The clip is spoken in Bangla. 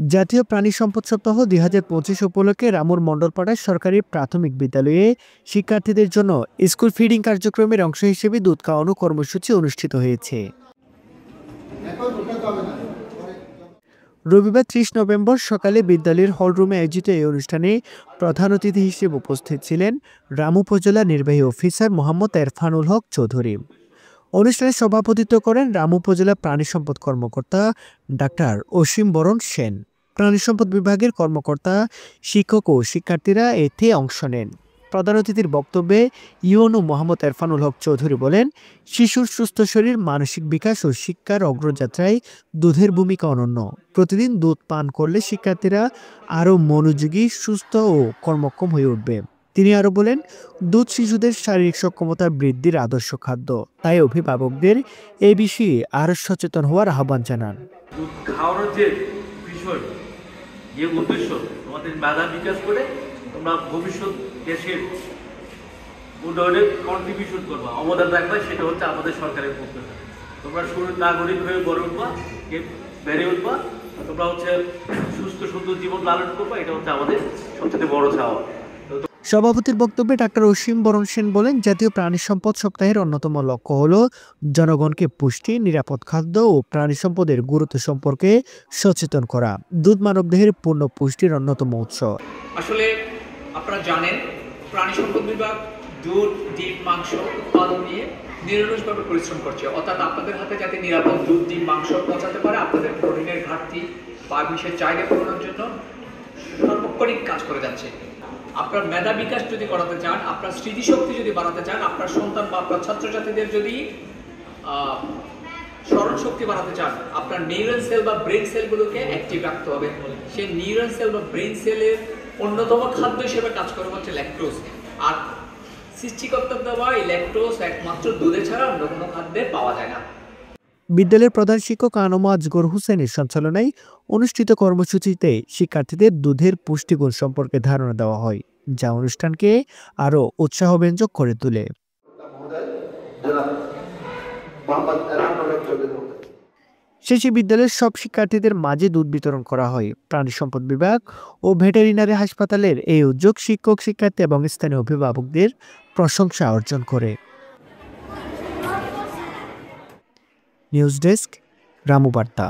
জাতীয় প্রাণী সম্পদ সপ্তাহ ২০২৫ উপলক্ষে রামুর মণ্ডলপাড়ায় সরকারি প্রাথমিক বিদ্যালয়ে শিক্ষার্থীদের জন্য স্কুল ফিডিং কার্যক্রমের অংশ হিসেবে দুধ খাওয়ানো কর্মসূচি অনুষ্ঠিত হয়েছে। রবিবার ৩০ নভেম্বর সকালে বিদ্যালয়ের হলরুমে আয়োজিত এই অনুষ্ঠানে প্রধান অতিথি হিসেবে উপস্থিত ছিলেন রামু উপজেলা নির্বাহী অফিসার মোহাম্মদ এরফানুল হক চৌধুরী। অনুষ্ঠানে সভাপতিত্ব করেন রামু উপজেলা প্রাণী সম্পদ কর্মকর্তা ডাক্তার অসীম বরণ সেন। প্রাণী সম্পদ বিভাগের কর্মকর্তা, শিক্ষক ও শিক্ষার্থীরা এতে অংশ নেন। প্রধান অতিথির বক্তব্যে ইউএনও মোহাম্মদ এরফানুল হক চৌধুরী বলেন, শিশুর সুস্থ শরীর, মানসিক বিকাশ ও শিক্ষার অগ্রযাত্রায় দুধের ভূমিকা অনন্য। প্রতিদিন দুধ পান করলে শিক্ষার্থীরা আরও মনোযোগী, সুস্থ ও কর্মক্ষম হয়ে উঠবে। তিনি আরও বলেন, দুধ শিশুদের শারীরিক সক্ষমতা বৃদ্ধির আদর্শ খাদ্য, তাই অভিভাবকদের এ বিষয়ে আরও সচেতন হওয়ার আহ্বান জানান। দুধ খাওয়ানোর যে বিষয়, যে উদ্দেশ্য, তোমাদের মেধা বিকাশ করে তোমরা ভবিষ্যৎ দেশের উন্নয়নে কন্ট্রিবিউশন করবা, অবদান রাখবা, সেটা হচ্ছে আমাদের সরকারের পক্ষ থেকে। তোমরা নাগরিক হয়ে গড়ে উঠবা, বেড়ে উঠবা, তোমরা হচ্ছে সুস্থ সুন্দর জীবন লালন করবা, এটা হচ্ছে আমাদের সবচেয়ে বড় চাওয়া। সভাপতির বক্তব্যে ডাক্তার অসীম বরণ সেন বলেন, জাতীয় প্রাণী সম্পদ সপ্তাহের অন্যতম লক্ষ্য হল জনগণকে পুষ্টি, নিরাপদ খাদ্য ও প্রাণী সম্পদের গুরুত্ব সম্পর্কে সচেতন করা। দুধ মানবদেহের পূর্ণ পুষ্টির অন্যতম উৎস। আসলে আপনারা জানেন, প্রাণী সম্পদ বিভাগ দুধ, ডিম, মাংস উৎপাদন নিয়ে নিরলসভাবে পরিশ্রম করছে। অর্থাৎ আপনাদের হাতে যাতে নিরাপদ দুধ, ডিম, মাংস পৌঁছাতে পারে, আপনাদের প্রোটিনের ঘাটতি বা বিষের চাহিদা পূরণের জন্য সর্বোপরি কাজ করে যাচ্ছে। আপনার মেধা বিকাশ যদি করাতে চান, আপনার স্মৃতিশক্তি যদি বাড়াতে চান, আপনার সন্তান বা আপনার ছাত্রছাত্রীদের যদি স্মরণ শক্তি বাড়াতে চান, আপনার নিউরন সেল বা ব্রেন সেলগুলোকে অ্যাক্টিভ রাখতে হবে। সেই নিউরন সেল বা ব্রেন সেলের অন্যতম খাদ্য হিসেবে কাজ করে হচ্ছে ল্যাকটোজ। আর সৃষ্টিকর্তার দেওয়া এই ল্যাকটোজ একমাত্র দুধে ছাড়া অন্য কোনো খাদ্যে পাওয়া যায় না। বিদ্যালয়ের প্রধান শিক্ষক আনম আজগর হোসেনের সঞ্চালনায় অনুষ্ঠিত কর্মসূচিতে শিক্ষার্থীদের দুধের পুষ্টিগুণ সম্পর্কে ধারণা দেওয়া হয়, যা অনুষ্ঠানকে আরও উৎসাহব্যঞ্জক করে তোলে। শেষে বিদ্যালয়ের সব শিক্ষার্থীদের মাঝে দুধ বিতরণ করা হয়। প্রাণী সম্পদ বিভাগ ও ভেটেরিনারি হাসপাতালের এই উদ্যোগ শিক্ষক, শিক্ষার্থী এবং স্থানীয় অভিভাবকদের প্রশংসা অর্জন করে। নিউজ ডেস্ক, রামু বার্তা।